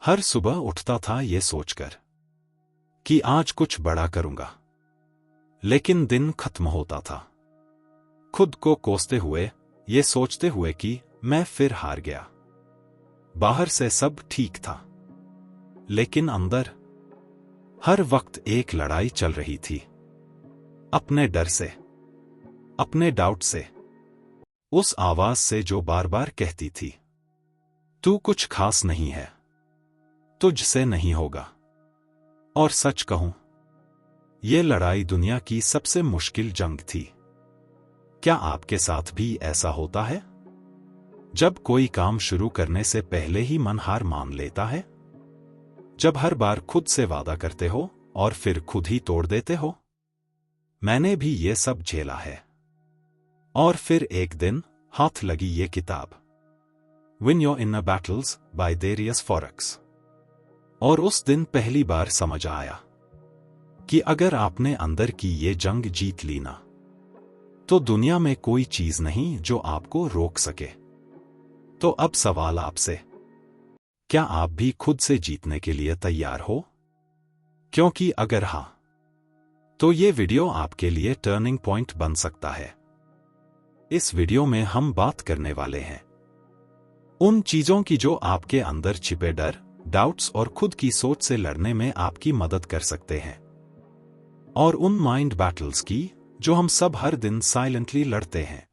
हर सुबह उठता था ये सोचकर कि आज कुछ बड़ा करूंगा, लेकिन दिन खत्म होता था खुद को कोसते हुए, ये सोचते हुए कि मैं फिर हार गया। बाहर से सब ठीक था, लेकिन अंदर हर वक्त एक लड़ाई चल रही थी, अपने डर से, अपने डाउट से, उस आवाज से जो बार बार कहती थी तू कुछ खास नहीं है, तुझसे नहीं होगा। और सच कहूं, यह लड़ाई दुनिया की सबसे मुश्किल जंग थी। क्या आपके साथ भी ऐसा होता है? जब कोई काम शुरू करने से पहले ही मन हार मान लेता है? जब हर बार खुद से वादा करते हो और फिर खुद ही तोड़ देते हो? मैंने भी ये सब झेला है। और फिर एक दिन हाथ लगी ये किताब, win your inner battles by Darius Foroux. और उस दिन पहली बार समझ आया कि अगर आपने अंदर की ये जंग जीत ली ना, तो दुनिया में कोई चीज नहीं जो आपको रोक सके। तो अब सवाल आपसे, क्या आप भी खुद से जीतने के लिए तैयार हो? क्योंकि अगर हां, तो ये वीडियो आपके लिए टर्निंग पॉइंट बन सकता है। इस वीडियो में हम बात करने वाले हैं उन चीजों की जो आपके अंदर छिपे डर, डाउट्स और खुद की सोच से लड़ने में आपकी मदद कर सकते हैं, और उन माइंड बैटल्स की जो हम सब हर दिन साइलेंटली लड़ते हैं।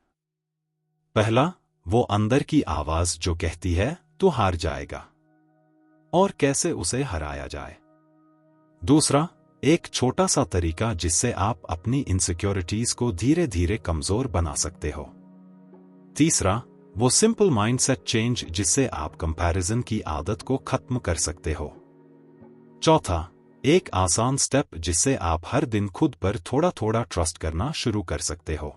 पहला, वो अंदर की आवाज जो कहती है तू हार जाएगा, और कैसे उसे हराया जाए। दूसरा, एक छोटा सा तरीका जिससे आप अपनी इनसिक्योरिटीज को धीरे धीरे कमजोर बना सकते हो। तीसरा, वो सिंपल माइंडसेट चेंज जिससे आप कंपैरिजन की आदत को खत्म कर सकते हो। चौथा, एक आसान स्टेप जिससे आप हर दिन खुद पर थोड़ा थोड़ा ट्रस्ट करना शुरू कर सकते हो।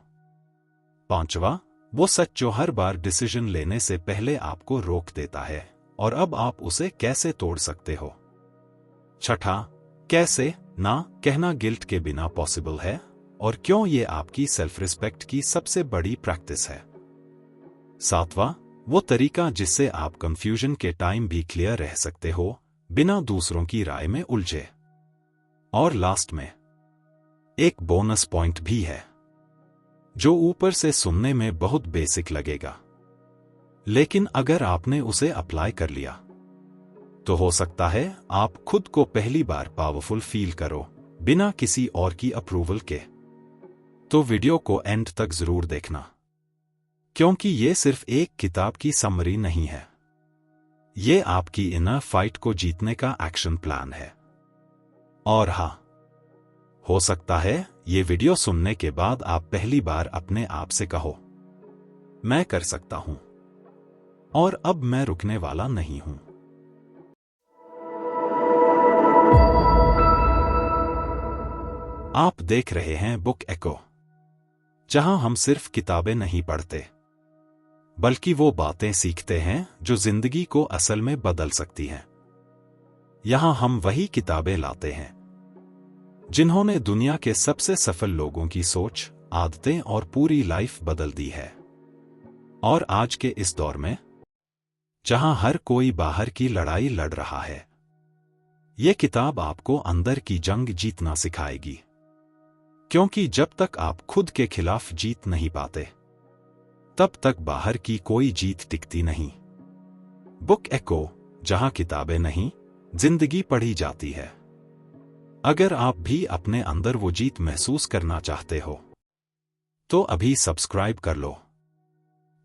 पांचवा, वो सच जो हर बार डिसीजन लेने से पहले आपको रोक देता है और अब आप उसे कैसे तोड़ सकते हो। छठा, कैसे ना कहना गिल्ट के बिना पॉसिबल है और क्यों ये आपकी सेल्फ रिस्पेक्ट की सबसे बड़ी प्रैक्टिस है। सातवां, वो तरीका जिससे आप कंफ्यूजन के टाइम भी क्लियर रह सकते हो बिना दूसरों की राय में उलझे। और लास्ट में एक बोनस पॉइंट भी है जो ऊपर से सुनने में बहुत बेसिक लगेगा, लेकिन अगर आपने उसे अप्लाई कर लिया तो हो सकता है आप खुद को पहली बार पावरफुल फील करो बिना किसी और की अप्रूवल के। तो वीडियो को एंड तक जरूर देखना, क्योंकि ये सिर्फ एक किताब की समरी नहीं है, ये आपकी इनर फाइट को जीतने का एक्शन प्लान है। और हाँ, हो सकता है ये वीडियो सुनने के बाद आप पहली बार अपने आप से कहो, मैं कर सकता हूं, और अब मैं रुकने वाला नहीं हूं। आप देख रहे हैं बुक एको, जहां हम सिर्फ किताबें नहीं पढ़ते, बल्कि वो बातें सीखते हैं जो जिंदगी को असल में बदल सकती हैं। यहां हम वही किताबें लाते हैं जिन्होंने दुनिया के सबसे सफल लोगों की सोच, आदतें और पूरी लाइफ बदल दी है। और आज के इस दौर में, जहां हर कोई बाहर की लड़ाई लड़ रहा है, ये किताब आपको अंदर की जंग जीतना सिखाएगी। क्योंकि जब तक आप खुद के खिलाफ जीत नहीं पाते, तब तक बाहर की कोई जीत टिकती नहीं। बुक एको, जहां किताबें नहीं, जिंदगी पढ़ी जाती है। अगर आप भी अपने अंदर वो जीत महसूस करना चाहते हो, तो अभी सब्सक्राइब कर लो,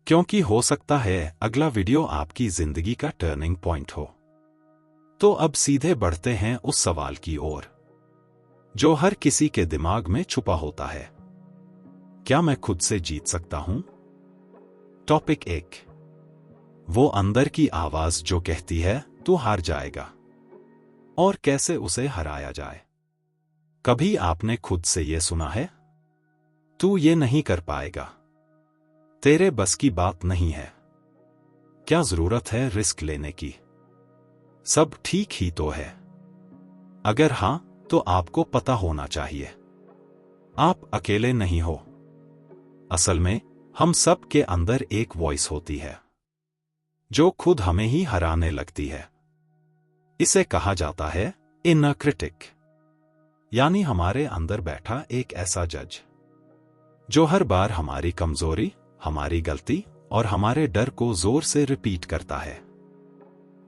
क्योंकि हो सकता है अगला वीडियो आपकी जिंदगी का टर्निंग पॉइंट हो। तो अब सीधे बढ़ते हैं उस सवाल की ओर जो हर किसी के दिमाग में छुपा होता है, क्या मैं खुद से जीत सकता हूं? टॉपिक 1, वो अंदर की आवाज जो कहती है तू हार जाएगा, और कैसे उसे हराया जाए। कभी आपने खुद से यह सुना है, तू ये नहीं कर पाएगा, तेरे बस की बात नहीं है, क्या जरूरत है रिस्क लेने की, सब ठीक ही तो है। अगर हां, तो आपको पता होना चाहिए, आप अकेले नहीं हो। असल में हम सब के अंदर एक वॉइस होती है जो खुद हमें ही हराने लगती है। इसे कहा जाता है इनर क्रिटिक, यानी हमारे अंदर बैठा एक ऐसा जज जो हर बार हमारी कमजोरी, हमारी गलती और हमारे डर को जोर से रिपीट करता है।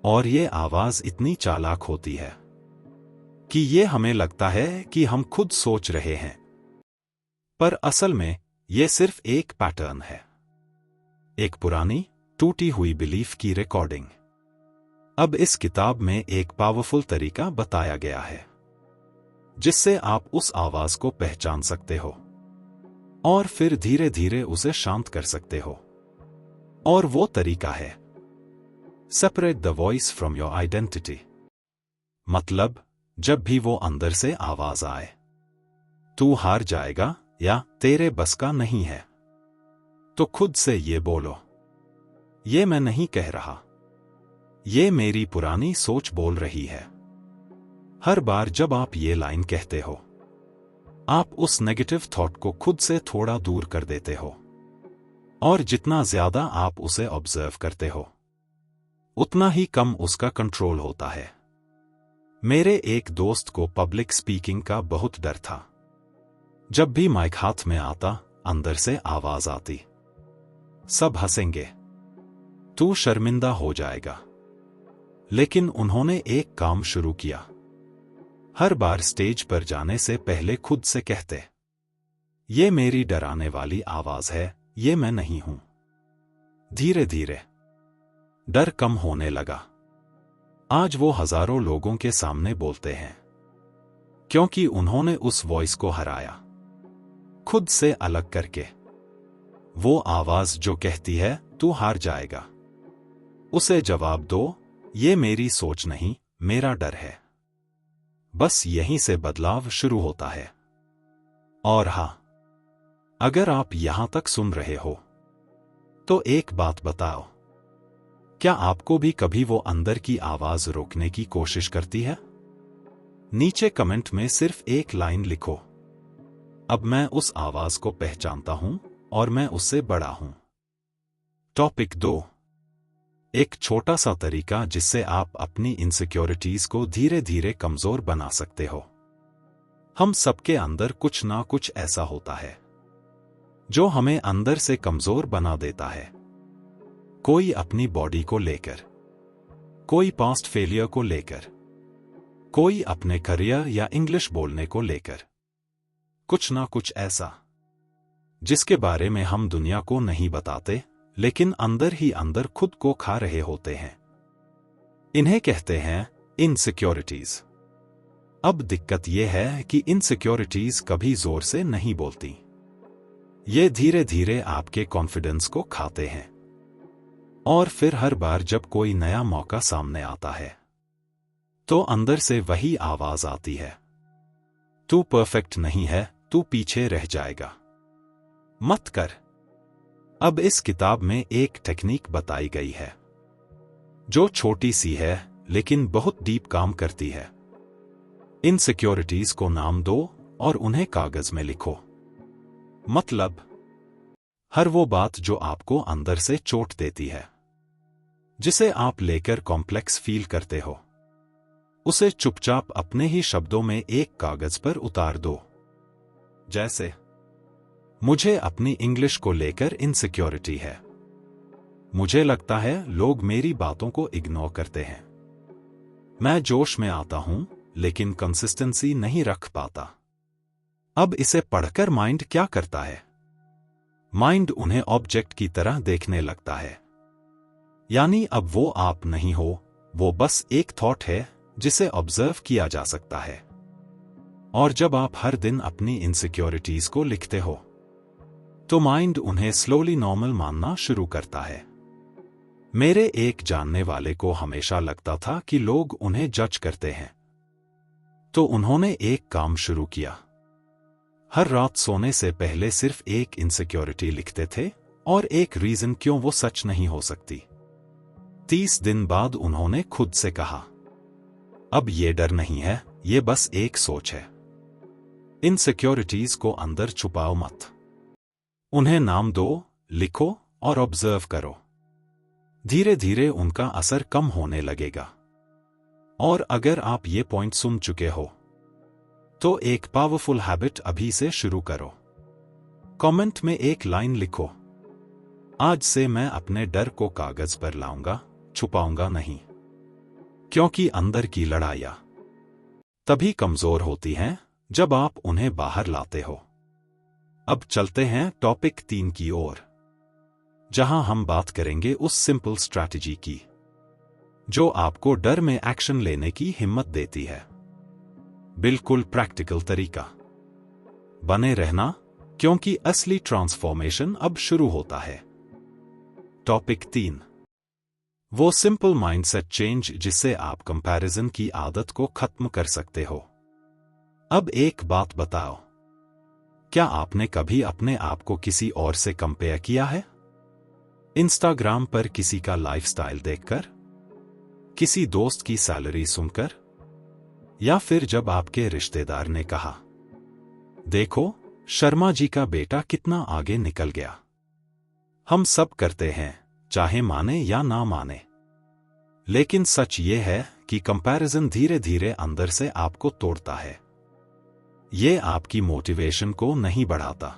और ये आवाज इतनी चालाक होती है कि ये हमें लगता है कि हम खुद सोच रहे हैं, पर असल में ये सिर्फ एक पैटर्न है, एक पुरानी टूटी हुई बिलीफ की रिकॉर्डिंग। अब इस किताब में एक पावरफुल तरीका बताया गया है जिससे आप उस आवाज को पहचान सकते हो और फिर धीरे धीरे उसे शांत कर सकते हो। और वो तरीका है separate the voice from your identity. मतलब जब भी वो अंदर से आवाज आए, तू हार जाएगा या तेरे बस का नहीं है, तो खुद से ये बोलो, ये मैं नहीं कह रहा, ये मेरी पुरानी सोच बोल रही है। हर बार जब आप ये लाइन कहते हो, आप उस नेगेटिव थॉट को खुद से थोड़ा दूर कर देते हो। और जितना ज्यादा आप उसे ऑब्जर्व करते हो, उतना ही कम उसका कंट्रोल होता है। मेरे एक दोस्त को पब्लिक स्पीकिंग का बहुत डर था। जब भी माइक हाथ में आता, अंदर से आवाज आती, सब हंसेंगे, तू शर्मिंदा हो जाएगा। लेकिन उन्होंने एक काम शुरू किया। हर बार स्टेज पर जाने से पहले खुद से कहते, ये मेरी डराने वाली आवाज है, ये मैं नहीं हूं। धीरे धीरे डर कम होने लगा। आज वो हजारों लोगों के सामने बोलते हैं, क्योंकि उन्होंने उस वॉइस को हराया, खुद से अलग करके। वो आवाज जो कहती है तू हार जाएगा, उसे जवाब दो, ये मेरी सोच नहीं, मेरा डर है। बस यहीं से बदलाव शुरू होता है। और हां, अगर आप यहां तक सुन रहे हो, तो एक बात बताओ, क्या आपको भी कभी वो अंदर की आवाज रोकने की कोशिश करती है? नीचे कमेंट में सिर्फ एक लाइन लिखो, अब मैं उस आवाज को पहचानता हूं और मैं उससे बड़ा हूं। टॉपिक 2, एक छोटा सा तरीका जिससे आप अपनी इनसिक्योरिटीज को धीरे धीरे कमजोर बना सकते हो। हम सबके अंदर कुछ ना कुछ ऐसा होता है जो हमें अंदर से कमजोर बना देता है। कोई अपनी बॉडी को लेकर, कोई पास्ट फेलियर को लेकर, कोई अपने करियर या इंग्लिश बोलने को लेकर। कुछ ना कुछ ऐसा जिसके बारे में हम दुनिया को नहीं बताते, लेकिन अंदर ही अंदर खुद को खा रहे होते हैं। इन्हें कहते हैं इनसिक्योरिटीज। अब दिक्कत यह है कि इनसिक्योरिटीज कभी जोर से नहीं बोलती। ये धीरे धीरे आपके कॉन्फिडेंस को खाते हैं। और फिर हर बार जब कोई नया मौका सामने आता है, तो अंदर से वही आवाज आती है, तू परफेक्ट नहीं है, तू पीछे रह जाएगा, मत कर। अब इस किताब में एक टेक्निक बताई गई है जो छोटी सी है लेकिन बहुत डीप काम करती है। इनसिक्योरिटीज को नाम दो और उन्हें कागज में लिखो। मतलब हर वो बात जो आपको अंदर से चोट देती है, जिसे आप लेकर कॉम्प्लेक्स फील करते हो, उसे चुपचाप अपने ही शब्दों में एक कागज पर उतार दो। जैसे, मुझे अपनी इंग्लिश को लेकर इनसिक्योरिटी है। मुझे लगता है लोग मेरी बातों को इग्नोर करते हैं। मैं जोश में आता हूं लेकिन कंसिस्टेंसी नहीं रख पाता। अब इसे पढ़कर माइंड क्या करता है? माइंड उन्हें ऑब्जेक्ट की तरह देखने लगता है। यानी अब वो आप नहीं हो, वो बस एक थॉट है जिसे ऑब्जर्व किया जा सकता है। और जब आप हर दिन अपनी इनसिक्योरिटीज को लिखते हो, तो माइंड उन्हें स्लोली नॉर्मल मानना शुरू करता है। मेरे एक जानने वाले को हमेशा लगता था कि लोग उन्हें जज करते हैं, तो उन्होंने एक काम शुरू किया। हर रात सोने से पहले सिर्फ एक इनसिक्योरिटी लिखते थे और एक रीजन क्यों वो सच नहीं हो सकती। 30 दिन बाद उन्होंने खुद से कहा, अब ये डर नहीं है, ये बस एक सोच है। इनसिक्योरिटीज को अंदर छुपाओ मत, उन्हें नाम दो, लिखो और ऑब्जर्व करो। धीरे धीरे उनका असर कम होने लगेगा। और अगर आप ये पॉइंट सुन चुके हो तो एक पावरफुल हैबिट अभी से शुरू करो। कमेंट में एक लाइन लिखो, आज से मैं अपने डर को कागज पर लाऊंगा, छुपाऊंगा नहीं। क्योंकि अंदर की लड़ाइयां तभी कमजोर होती हैं जब आप उन्हें बाहर लाते हो। अब चलते हैं टॉपिक 3 की ओर, जहां हम बात करेंगे उस सिंपल स्ट्रैटेजी की जो आपको डर में एक्शन लेने की हिम्मत देती है। बिल्कुल प्रैक्टिकल तरीका। बने रहना, क्योंकि असली ट्रांसफॉर्मेशन अब शुरू होता है। टॉपिक 3, वो सिंपल माइंडसेट चेंज जिससे आप कंपैरिजन की आदत को खत्म कर सकते हो। अब एक बात बताओ, क्या आपने कभी अपने आप को किसी और से कंपेयर किया है? इंस्टाग्राम पर किसी का लाइफस्टाइल देखकर, किसी दोस्त की सैलरी सुनकर, या फिर जब आपके रिश्तेदार ने कहा, देखो शर्मा जी का बेटा कितना आगे निकल गया। हम सब करते हैं, चाहे माने या ना माने। लेकिन सच ये है कि कंपैरिजन धीरे धीरे अंदर से आपको तोड़ता है। ये आपकी मोटिवेशन को नहीं बढ़ाता,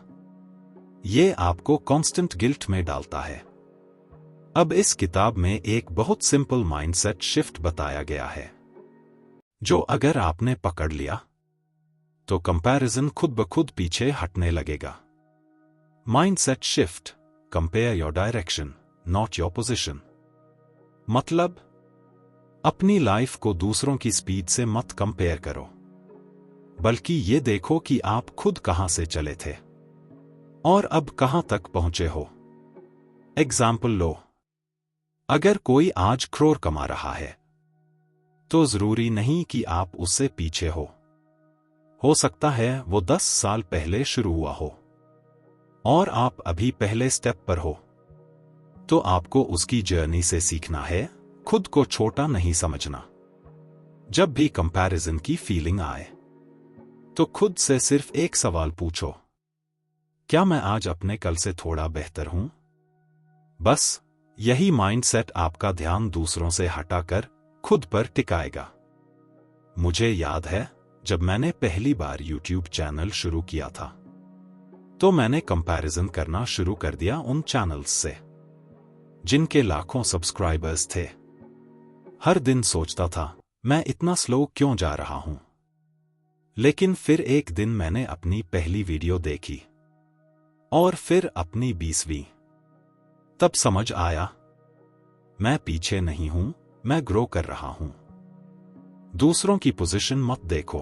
ये आपको कांस्टेंट गिल्ट में डालता है। अब इस किताब में एक बहुत सिंपल माइंडसेट शिफ्ट बताया गया है, जो अगर आपने पकड़ लिया तो कंपैरिजन खुद ब खुद पीछे हटने लगेगा। Mindset shift, compare your direction not your position. मतलब, अपनी लाइफ को दूसरों की स्पीड से मत कंपेयर करो, बल्कि ये देखो कि आप खुद कहां से चले थे और अब कहां तक पहुंचे हो। एग्जाम्पल लो, अगर कोई आज करोड़ कमा रहा है तो जरूरी नहीं कि आप उससे पीछे हो सकता है वो 10 साल पहले शुरू हुआ हो और आप अभी पहले स्टेप पर हो। तो आपको उसकी जर्नी से सीखना है, खुद को छोटा नहीं समझना। जब भी कंपैरिजन की फीलिंग आए तो खुद से सिर्फ एक सवाल पूछो, क्या मैं आज अपने कल से थोड़ा बेहतर हूं? बस यही माइंडसेट आपका ध्यान दूसरों से हटाकर खुद पर टिकाएगा। मुझे याद है, जब मैंने पहली बार YouTube चैनल शुरू किया था तो मैंने कंपैरिजन करना शुरू कर दिया उन चैनल्स से जिनके लाखों सब्सक्राइबर्स थे। हर दिन सोचता था, मैं इतना स्लो क्यों जा रहा हूं? लेकिन फिर एक दिन मैंने अपनी पहली वीडियो देखी और फिर अपनी 20वीं। तब समझ आया, मैं पीछे नहीं हूं, मैं ग्रो कर रहा हूं। दूसरों की पोजीशन मत देखो,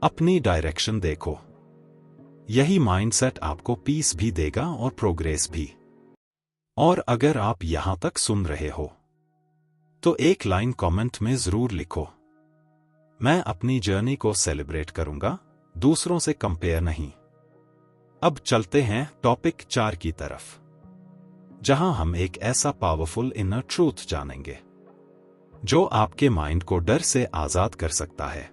अपनी डायरेक्शन देखो। यही माइंडसेट आपको पीस भी देगा और प्रोग्रेस भी। और अगर आप यहां तक सुन रहे हो तो एक लाइन कमेंट में जरूर लिखो, मैं अपनी जर्नी को सेलिब्रेट करूंगा, दूसरों से कंपेयर नहीं। अब चलते हैं टॉपिक 4 की तरफ, जहां हम एक ऐसा पावरफुल इनर ट्रूथ जानेंगे जो आपके माइंड को डर से आजाद कर सकता है।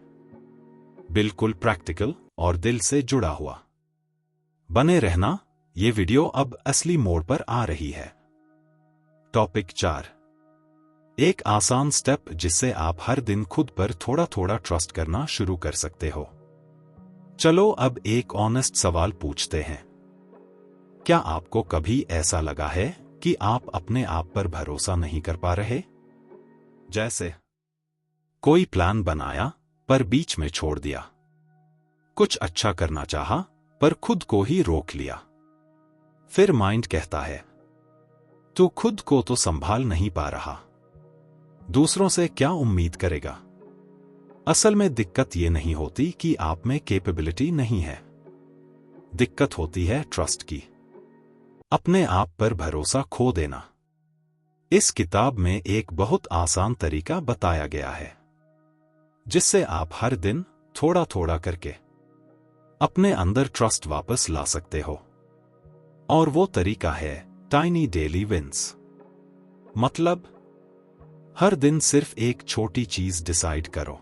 बिल्कुल प्रैक्टिकल और दिल से जुड़ा हुआ। बने रहना, ये वीडियो अब असली मोड़ पर आ रही है। टॉपिक 4, एक आसान स्टेप जिससे आप हर दिन खुद पर थोड़ा थोड़ा ट्रस्ट करना शुरू कर सकते हो। चलो अब एक ऑनेस्ट सवाल पूछते हैं, क्या आपको कभी ऐसा लगा है कि आप अपने आप पर भरोसा नहीं कर पा रहे? जैसे कोई प्लान बनाया पर बीच में छोड़ दिया, कुछ अच्छा करना चाहा पर खुद को ही रोक लिया। फिर माइंड कहता है, तू खुद को तो संभाल नहीं पा रहा, दूसरों से क्या उम्मीद करेगा? असल में दिक्कत यह नहीं होती कि आप में कैपेबिलिटी नहीं है, दिक्कत होती है ट्रस्ट की, अपने आप पर भरोसा खो देना। इस किताब में एक बहुत आसान तरीका बताया गया है जिससे आप हर दिन थोड़ा थोड़ा करके अपने अंदर ट्रस्ट वापस ला सकते हो। और वो तरीका है टाइनी डेली विंस। मतलब, हर दिन सिर्फ एक छोटी चीज डिसाइड करो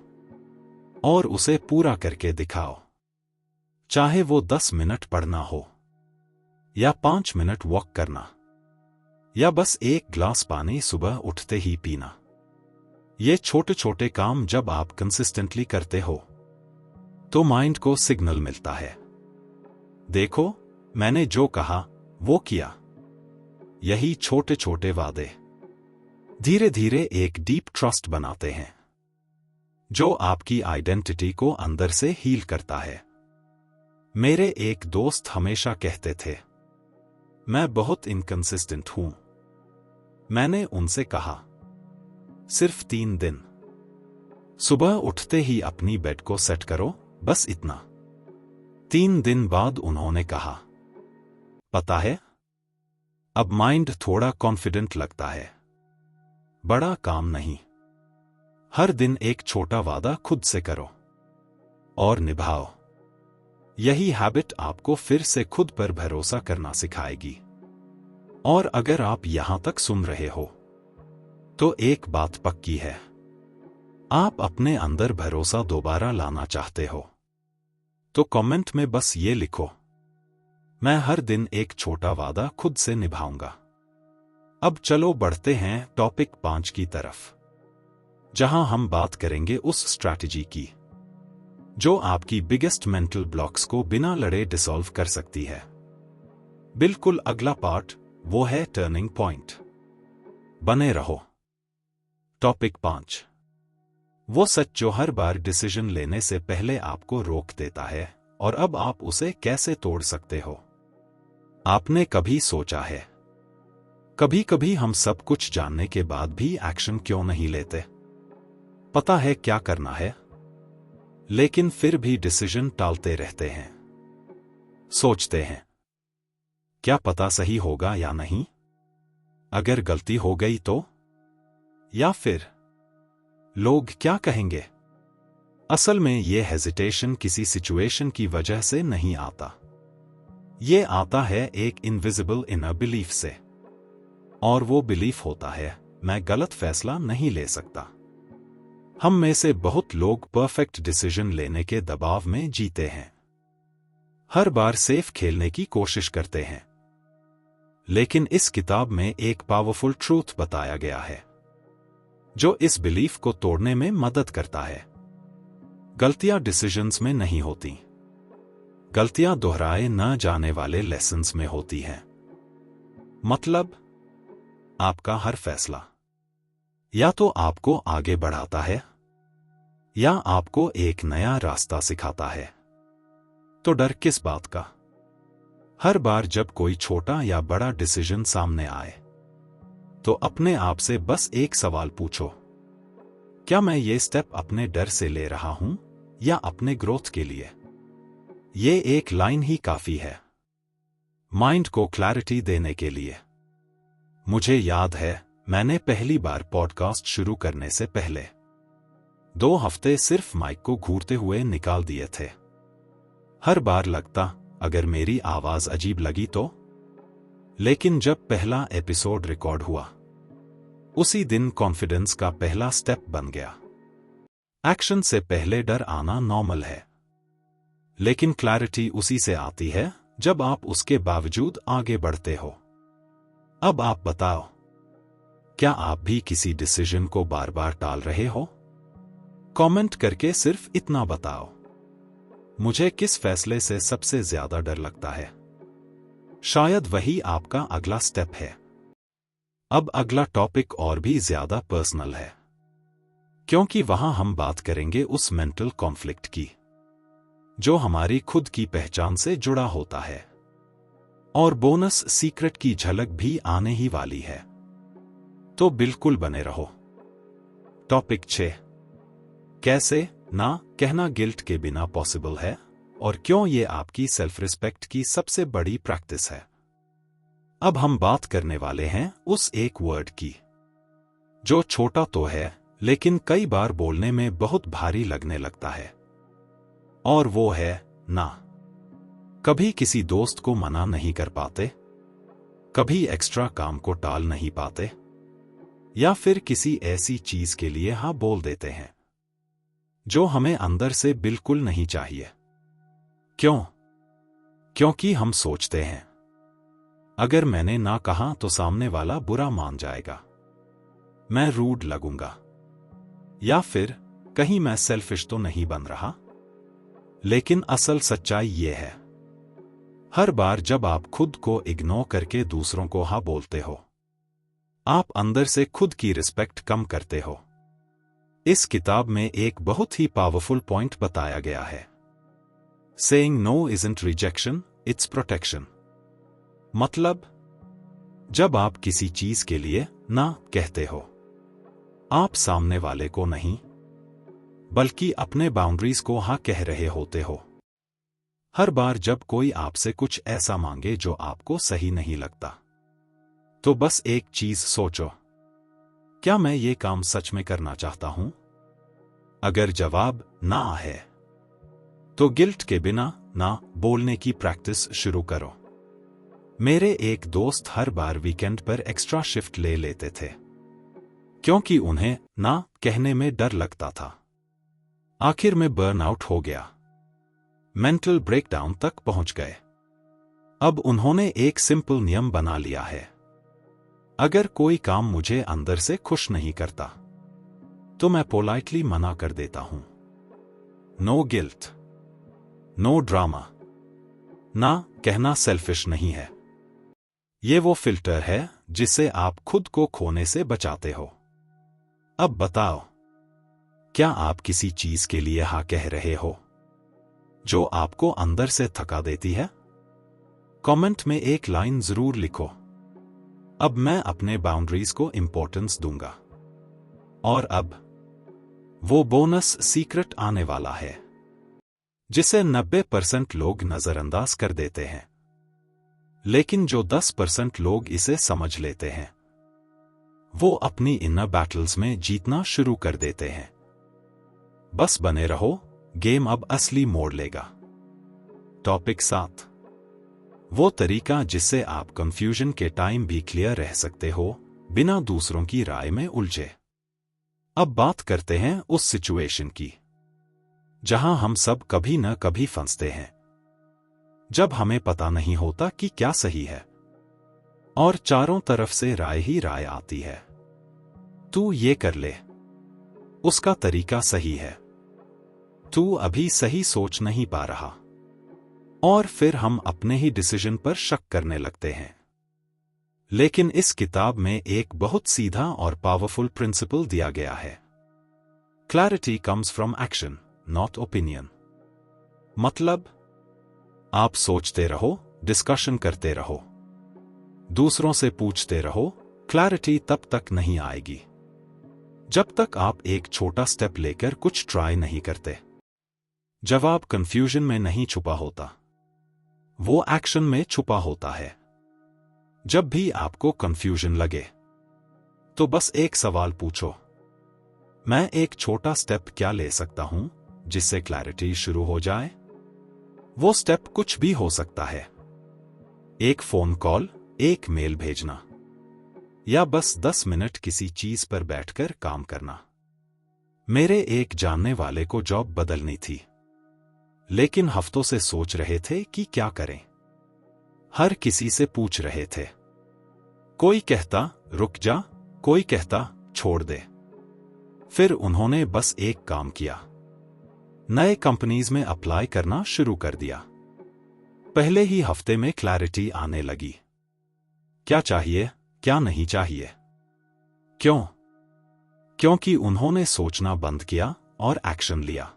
और उसे पूरा करके दिखाओ। चाहे वो 10 मिनट पढ़ना हो, या 5 मिनट वॉक करना, या बस एक ग्लास पानी सुबह उठते ही पीना। ये छोटे छोटे काम जब आप कंसिस्टेंटली करते हो तो माइंड को सिग्नल मिलता है, देखो मैंने जो कहा वो किया। यही छोटे छोटे वादे धीरे धीरे एक डीप ट्रस्ट बनाते हैं जो आपकी आइडेंटिटी को अंदर से हील करता है। मेरे एक दोस्त हमेशा कहते थे, मैं बहुत इनकंसिस्टेंट हूं। मैंने उनसे कहा, सिर्फ 3 दिन। सुबह उठते ही अपनी बेड को सेट करो, बस इतना। 3 दिन बाद उन्होंने कहा, पता है अब माइंड थोड़ा कॉन्फिडेंट लगता है। बड़ा काम नहीं, हर दिन एक छोटा वादा खुद से करो और निभाओ। यही हैबिट आपको फिर से खुद पर भरोसा करना सिखाएगी। और अगर आप यहां तक सुन रहे हो तो एक बात पक्की है, आप अपने अंदर भरोसा दोबारा लाना चाहते हो तो कमेंट में बस ये लिखो, मैं हर दिन एक छोटा वादा खुद से निभाऊंगा। अब चलो बढ़ते हैं टॉपिक 5 की तरफ, जहां हम बात करेंगे उस स्ट्रैटेजी की जो आपकी बिगेस्ट मेंटल ब्लॉक्स को बिना लड़े डिसॉल्व कर सकती है। बिल्कुल अगला पार्ट वो है टर्निंग पॉइंट। बने रहो। टॉपिक 5, वो सच जो हर बार डिसीजन लेने से पहले आपको रोक देता है और अब आप उसे कैसे तोड़ सकते हो। आपने कभी सोचा है, कभी कभी हम सब कुछ जानने के बाद भी एक्शन क्यों नहीं लेते? पता है क्या करना है, लेकिन फिर भी डिसीजन टालते रहते हैं। सोचते हैं, क्या पता सही होगा या नहीं? अगर गलती हो गई तो? या फिर लोग क्या कहेंगे? असल में ये हेजिटेशन किसी सिचुएशन की वजह से नहीं आता। ये आता है एक इनविजिबल इनर बिलीफ से। और वो बिलीफ होता है, मैं गलत फैसला नहीं ले सकता। हम में से बहुत लोग परफेक्ट डिसीजन लेने के दबाव में जीते हैं। हर बार सेफ खेलने की कोशिश करते हैं। लेकिन इस किताब में एक पावरफुल ट्रूथ बताया गया है जो इस बिलीफ को तोड़ने में मदद करता है। गलतियां डिसीजंस में नहीं होती, गलतियां दोहराए न जाने वाले लेसन्स में होती हैं। मतलब आपका हर फैसला या तो आपको आगे बढ़ाता है या आपको एक नया रास्ता सिखाता है। तो डर किस बात का? हर बार जब कोई छोटा या बड़ा डिसीजन सामने आए तो अपने आप से बस एक सवाल पूछो, क्या मैं ये स्टेप अपने डर से ले रहा हूं या अपने ग्रोथ के लिए? ये एक लाइन ही काफी है माइंड को क्लैरिटी देने के लिए। मुझे याद है, मैंने पहली बार पॉडकास्ट शुरू करने से पहले 2 हफ्ते सिर्फ माइक को घूरते हुए निकाल दिए थे। हर बार लगता, अगर मेरी आवाज अजीब लगी तो? लेकिन जब पहला एपिसोड रिकॉर्ड हुआ, उसी दिन कॉन्फिडेंस का पहला स्टेप बन गया। एक्शन से पहले डर आना नॉर्मल है, लेकिन क्लैरिटी उसी से आती है जब आप उसके बावजूद आगे बढ़ते हो। अब आप बताओ, क्या आप भी किसी डिसीजन को बार बार टाल रहे हो? कमेंट करके सिर्फ इतना बताओ, मुझे किस फैसले से सबसे ज्यादा डर लगता है। शायद वही आपका अगला स्टेप है। अब अगला टॉपिक और भी ज्यादा पर्सनल है, क्योंकि वहां हम बात करेंगे उस मेंटल कॉन्फ्लिक्ट की जो हमारी खुद की पहचान से जुड़ा होता है। और बोनस सीक्रेट की झलक भी आने ही वाली है, तो बिल्कुल बने रहो। टॉपिक 6, कैसे ना कहना गिल्ट के बिना पॉसिबल है और क्यों ये आपकी सेल्फ रिस्पेक्ट की सबसे बड़ी प्रैक्टिस है। अब हम बात करने वाले हैं उस एक वर्ड की जो छोटा तो है लेकिन कई बार बोलने में बहुत भारी लगने लगता है, और वो है ना। कभी किसी दोस्त को मना नहीं कर पाते, कभी एक्स्ट्रा काम को टाल नहीं पाते, या फिर किसी ऐसी चीज के लिए हाँ बोल देते हैं जो हमें अंदर से बिल्कुल नहीं चाहिए। क्यों? क्योंकि हम सोचते हैं, अगर मैंने ना कहा तो सामने वाला बुरा मान जाएगा, मैं रूड लगूंगा, या फिर कहीं मैं सेल्फिश तो नहीं बन रहा? लेकिन असल सच्चाई ये है, हर बार जब आप खुद को इग्नोर करके दूसरों को हाँ बोलते हो, आप अंदर से खुद की रिस्पेक्ट कम करते हो। इस किताब में एक बहुत ही पावरफुल पॉइंट बताया गया है। Saying no isn't rejection, it's protection। मतलब, जब आप किसी चीज के लिए ना कहते हो, आप सामने वाले को नहीं, बल्कि अपने बाउंड्रीज को हाँ कह रहे होते हो। हर बार जब कोई आपसे कुछ ऐसा मांगे जो आपको सही नहीं लगता, तो बस एक चीज सोचो, क्या मैं ये काम सच में करना चाहता हूं? अगर जवाब ना है, तो गिल्ट के बिना ना बोलने की प्रैक्टिस शुरू करो। मेरे एक दोस्त हर बार वीकेंड पर एक्स्ट्रा शिफ्ट ले लेते थे, क्योंकि उन्हें ना कहने में डर लगता था। आखिर में बर्नआउट हो गया, मेंटल ब्रेकडाउन तक पहुंच गए। अब उन्होंने एक सिंपल नियम बना लिया है, अगर कोई काम मुझे अंदर से खुश नहीं करता, तो मैं पोलाइटली मना कर देता हूं। No guilt, no drama. ना कहना सेल्फिश नहीं है, ये वो फिल्टर है जिससे आप खुद को खोने से बचाते हो। अब बताओ, क्या आप किसी चीज के लिए हाँ कह रहे हो जो आपको अंदर से थका देती है? कमेंट में एक लाइन जरूर लिखो, अब मैं अपने बाउंड्रीज को इंपॉर्टेंस दूंगा। और अब वो बोनस सीक्रेट आने वाला है, जिसे 90% लोग नजरअंदाज कर देते हैं, लेकिन जो 10% लोग इसे समझ लेते हैं, वो अपनी इनर बैटल्स में जीतना शुरू कर देते हैं। बस बने रहो, गेम अब असली मोड़ लेगा। टॉपिक 7, वो तरीका जिससे आप कंफ्यूजन के टाइम भी क्लियर रह सकते हो, बिना दूसरों की राय में उलझे। अब बात करते हैं उस सिचुएशन की जहां हम सब कभी न कभी फंसते हैं, जब हमें पता नहीं होता कि क्या सही है और चारों तरफ से राय ही राय आती है। तू ये कर ले, उसका तरीका सही है, तू अभी सही सोच नहीं पा रहा, और फिर हम अपने ही डिसीजन पर शक करने लगते हैं। लेकिन इस किताब में एक बहुत सीधा और पावरफुल प्रिंसिपल दिया गया है। Clarity comes from action, not opinion. मतलब, आप सोचते रहो, डिस्कशन करते रहो, दूसरों से पूछते रहो, क्लैरिटी तब तक नहीं आएगी जब तक आप एक छोटा स्टेप लेकर कुछ ट्राई नहीं करते। जवाब कंफ्यूजन में नहीं छुपा होता, वो एक्शन में छुपा होता है। जब भी आपको कंफ्यूजन लगे, तो बस एक सवाल पूछो, मैं एक छोटा स्टेप क्या ले सकता हूं जिससे क्लैरिटी शुरू हो जाए? वो स्टेप कुछ भी हो सकता है, एक फोन कॉल, एक मेल भेजना, या बस 10 मिनट किसी चीज पर बैठकर काम करना। मेरे एक जानने वाले को जॉब बदलनी थी, लेकिन हफ्तों से सोच रहे थे कि क्या करें। हर किसी से पूछ रहे थे, कोई कहता रुक जा, कोई कहता छोड़ दे। फिर उन्होंने बस एक काम किया, नए कंपनीज में अप्लाई करना शुरू कर दिया। पहले ही हफ्ते में क्लैरिटी आने लगी, क्या चाहिए, क्या नहीं चाहिए। क्यों? क्योंकि उन्होंने सोचना बंद किया और एक्शन लिया।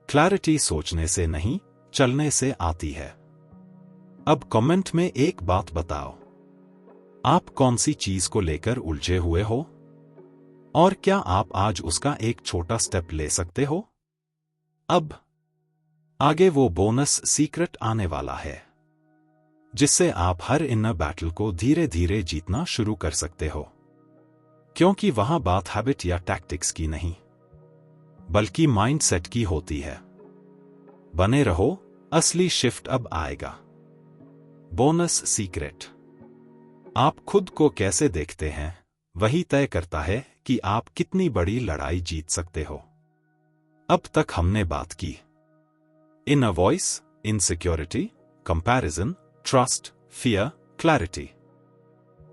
क्लैरिटी सोचने से नहीं, चलने से आती है। अब कमेंट में एक बात बताओ, आप कौन सी चीज को लेकर उलझे हुए हो, और क्या आप आज उसका एक छोटा स्टेप ले सकते हो? अब आगे वो बोनस सीक्रेट आने वाला है, जिससे आप हर इनर बैटल को धीरे धीरे जीतना शुरू कर सकते हो, क्योंकि वहां बात हैबिट या टैक्टिक्स की नहीं, बल्कि माइंडसेट की होती है। बने रहो, असली शिफ्ट अब आएगा। बोनस सीक्रेट, आप खुद को कैसे देखते हैं वही तय करता है कि आप कितनी बड़ी लड़ाई जीत सकते हो। अब तक हमने बात की inner voice, insecurity, comparison, trust, fear, clarity.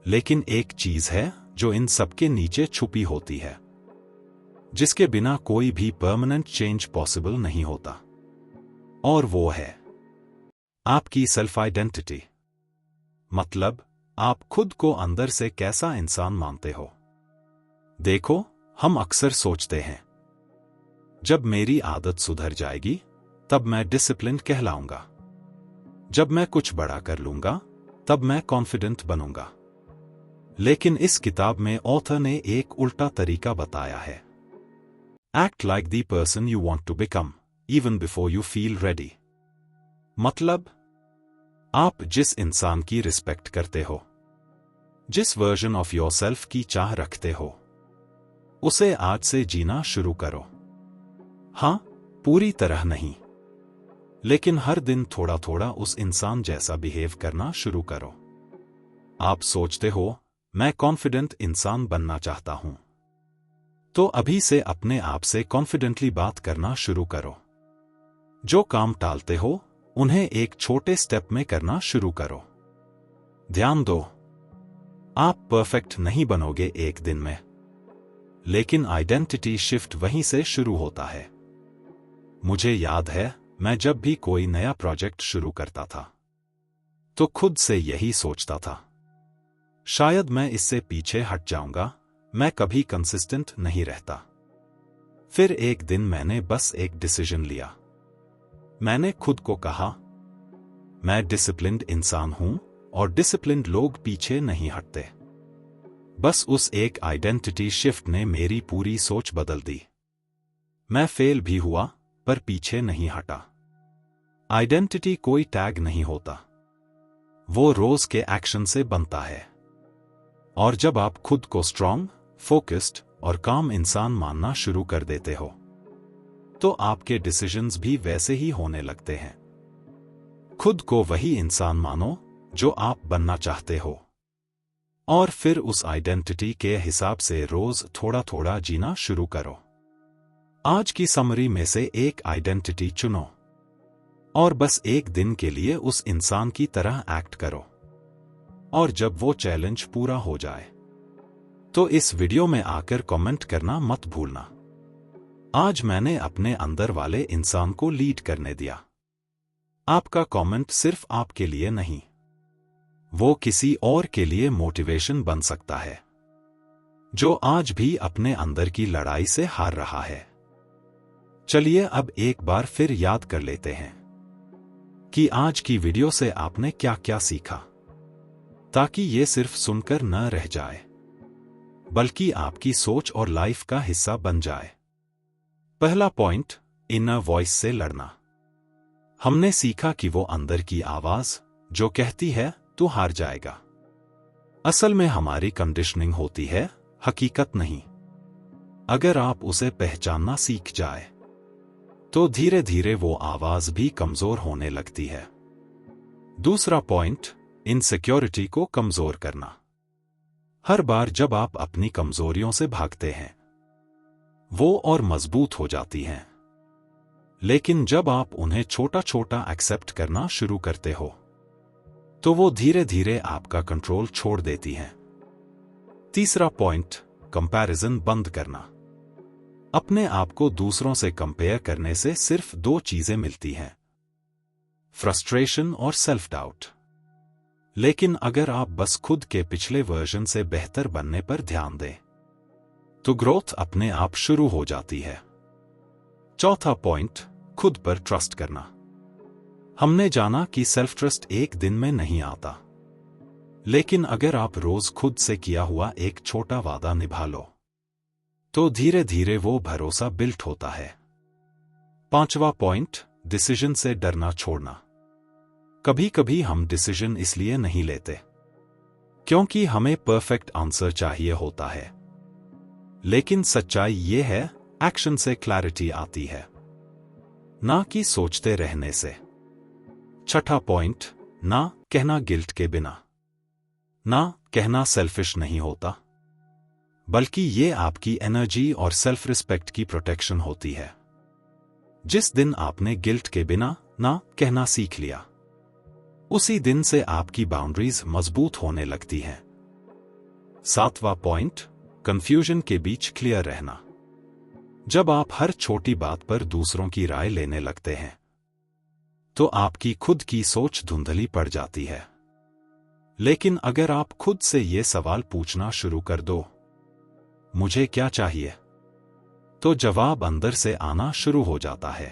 लेकिन एक चीज है जो इन सबके नीचे छुपी होती है, जिसके बिना कोई भी परमानेंट चेंज पॉसिबल नहीं होता, और वो है आपकी सेल्फ आइडेंटिटी। मतलब आप खुद को अंदर से कैसा इंसान मानते हो। देखो, हम अक्सर सोचते हैं जब मेरी आदत सुधर जाएगी तब मैं डिसिप्लिन कहलाऊंगा, जब मैं कुछ बड़ा कर लूंगा तब मैं कॉन्फिडेंट बनूंगा। लेकिन इस किताब में ऑथर ने एक उल्टा तरीका बताया है। Act like the person you want to become even before you feel ready. मतलब आप जिस इंसान की रिस्पेक्ट करते हो, जिस वर्जन ऑफ योरसेल्फ की चाह रखते हो, उसे आज से जीना शुरू करो। हां, पूरी तरह नहीं, लेकिन हर दिन थोड़ा थोड़ा उस इंसान जैसा बिहेव करना शुरू करो। आप सोचते हो मैं कॉन्फिडेंट इंसान बनना चाहता हूं, तो अभी से अपने आप से कॉन्फिडेंटली बात करना शुरू करो। जो काम टालते हो उन्हें एक छोटे स्टेप में करना शुरू करो। ध्यान दो, आप परफेक्ट नहीं बनोगे एक दिन में, लेकिन आइडेंटिटी शिफ्ट वहीं से शुरू होता है। मुझे याद है, मैं जब भी कोई नया प्रोजेक्ट शुरू करता था तो खुद से यही सोचता था, शायद मैं इससे पीछे हट जाऊंगा, मैं कभी कंसिस्टेंट नहीं रहता। फिर एक दिन मैंने बस एक डिसीजन लिया। मैंने खुद को कहा, मैं डिसिप्लिन्ड इंसान हूं और डिसिप्लिन्ड लोग पीछे नहीं हटते। बस उस एक आइडेंटिटी शिफ्ट ने मेरी पूरी सोच बदल दी। मैं फेल भी हुआ पर पीछे नहीं हटा। आइडेंटिटी कोई टैग नहीं होता, वो रोज के एक्शन से बनता है। और जब आप खुद को स्ट्रांग, फोकस्ड और काम इंसान मानना शुरू कर देते हो, तो आपके डिसीजंस भी वैसे ही होने लगते हैं। खुद को वही इंसान मानो जो आप बनना चाहते हो, और फिर उस आइडेंटिटी के हिसाब से रोज थोड़ा थोड़ा जीना शुरू करो। आज की समरी में से एक आइडेंटिटी चुनो और बस एक दिन के लिए उस इंसान की तरह एक्ट करो। और जब वो चैलेंज पूरा हो जाए तो इस वीडियो में आकर कमेंट करना मत भूलना, आज मैंने अपने अंदर वाले इंसान को लीड करने दिया। आपका कमेंट सिर्फ आपके लिए नहीं, वो किसी और के लिए मोटिवेशन बन सकता है जो आज भी अपने अंदर की लड़ाई से हार रहा है। चलिए अब एक बार फिर याद कर लेते हैं कि आज की वीडियो से आपने क्या क्या सीखा, ताकि ये सिर्फ सुनकर न रह जाए बल्कि आपकी सोच और लाइफ का हिस्सा बन जाए। पहला पॉइंट, इनर वॉइस से लड़ना। हमने सीखा कि वो अंदर की आवाज जो कहती है तू हार जाएगा, असल में हमारी कंडीशनिंग होती है, हकीकत नहीं। अगर आप उसे पहचानना सीख जाए तो धीरे धीरे वो आवाज भी कमजोर होने लगती है। दूसरा पॉइंट, इनसिक्योरिटी को कमजोर करना। हर बार जब आप अपनी कमजोरियों से भागते हैं, वो और मजबूत हो जाती हैं। लेकिन जब आप उन्हें छोटा छोटा एक्सेप्ट करना शुरू करते हो, तो वो धीरे धीरे आपका कंट्रोल छोड़ देती हैं। तीसरा पॉइंट, कंपैरिजन बंद करना। अपने आप को दूसरों से कंपेयर करने से सिर्फ दो चीजें मिलती हैं, फ्रस्ट्रेशन और सेल्फ डाउट। लेकिन अगर आप बस खुद के पिछले वर्जन से बेहतर बनने पर ध्यान दें, तो ग्रोथ अपने आप शुरू हो जाती है। चौथा पॉइंट, खुद पर ट्रस्ट करना। हमने जाना कि सेल्फ ट्रस्ट एक दिन में नहीं आता, लेकिन अगर आप रोज खुद से किया हुआ एक छोटा वादा निभा लो, तो धीरे धीरे वो भरोसा बिल्ट होता है। पांचवा पॉइंट, डिसीजन से डरना छोड़ना। कभी कभी हम डिसीजन इसलिए नहीं लेते क्योंकि हमें परफेक्ट आंसर चाहिए होता है, लेकिन सच्चाई ये है, एक्शन से क्लैरिटी आती है, ना कि सोचते रहने से। छठा पॉइंट, ना कहना गिल्ट के बिना। ना कहना सेल्फिश नहीं होता, बल्कि ये आपकी एनर्जी और सेल्फ रिस्पेक्ट की प्रोटेक्शन होती है। जिस दिन आपने गिल्ट के बिना ना कहना सीख लिया, उसी दिन से आपकी बाउंड्रीज मजबूत होने लगती हैं। सातवां पॉइंट, कंफ्यूजन के बीच क्लियर रहना। जब आप हर छोटी बात पर दूसरों की राय लेने लगते हैं तो आपकी खुद की सोच धुंधली पड़ जाती है। लेकिन अगर आप खुद से ये सवाल पूछना शुरू कर दो, मुझे क्या चाहिए, तो जवाब अंदर से आना शुरू हो जाता है।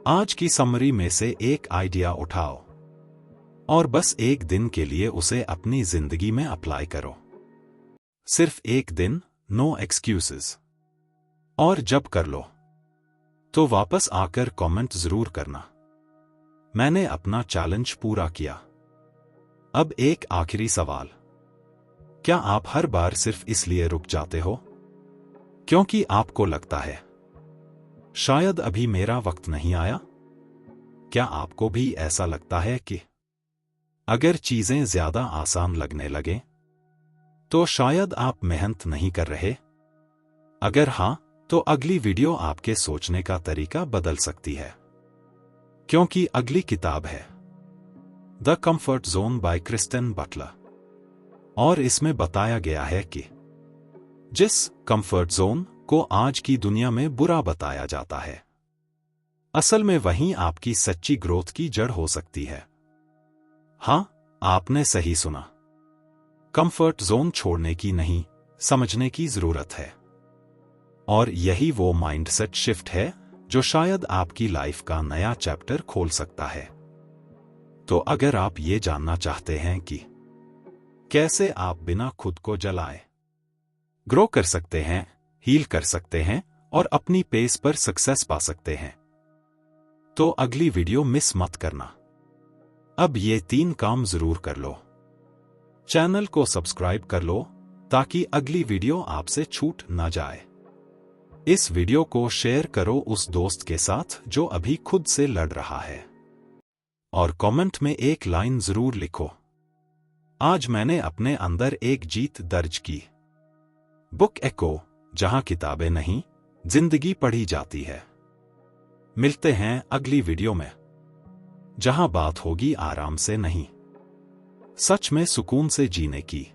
आज की समरी में से एक आइडिया उठाओ और बस एक दिन के लिए उसे अपनी जिंदगी में अप्लाई करो। सिर्फ एक दिन, नो एक्सक्यूजेस। और जब कर लो तो वापस आकर कमेंट जरूर करना, मैंने अपना चैलेंज पूरा किया। अब एक आखिरी सवाल, क्या आप हर बार सिर्फ इसलिए रुक जाते हो क्योंकि आपको लगता है शायद अभी मेरा वक्त नहीं आया? क्या आपको भी ऐसा लगता है कि अगर चीजें ज्यादा आसान लगने लगे तो शायद आप मेहनत नहीं कर रहे? अगर हां, तो अगली वीडियो आपके सोचने का तरीका बदल सकती है, क्योंकि अगली किताब है the comfort zone by Kristen Butler, और इसमें बताया गया है कि जिस कंफर्ट जोन को आज की दुनिया में बुरा बताया जाता है, असल में वहीं आपकी सच्ची ग्रोथ की जड़ हो सकती है। हां, आपने सही सुना, कंफर्ट जोन छोड़ने की नहीं, समझने की जरूरत है। और यही वो माइंडसेट शिफ्ट है जो शायद आपकी लाइफ का नया चैप्टर खोल सकता है। तो अगर आप ये जानना चाहते हैं कि कैसे आप बिना खुद को जलाए ग्रो कर सकते हैं, हील कर सकते हैं और अपनी पेस पर सक्सेस पा सकते हैं, तो अगली वीडियो मिस मत करना। अब ये 3 काम जरूर कर लो। चैनल को सब्सक्राइब कर लो ताकि अगली वीडियो आपसे छूट ना जाए। इस वीडियो को शेयर करो उस दोस्त के साथ जो अभी खुद से लड़ रहा है, और कमेंट में एक लाइन जरूर लिखो, आज मैंने अपने अंदर एक जीत दर्ज की। बुक एको, जहां किताबें नहीं, जिंदगी पढ़ी जाती है। मिलते हैं अगली वीडियो में, जहां बात होगी आराम से नहीं, सच में सुकून से जीने की।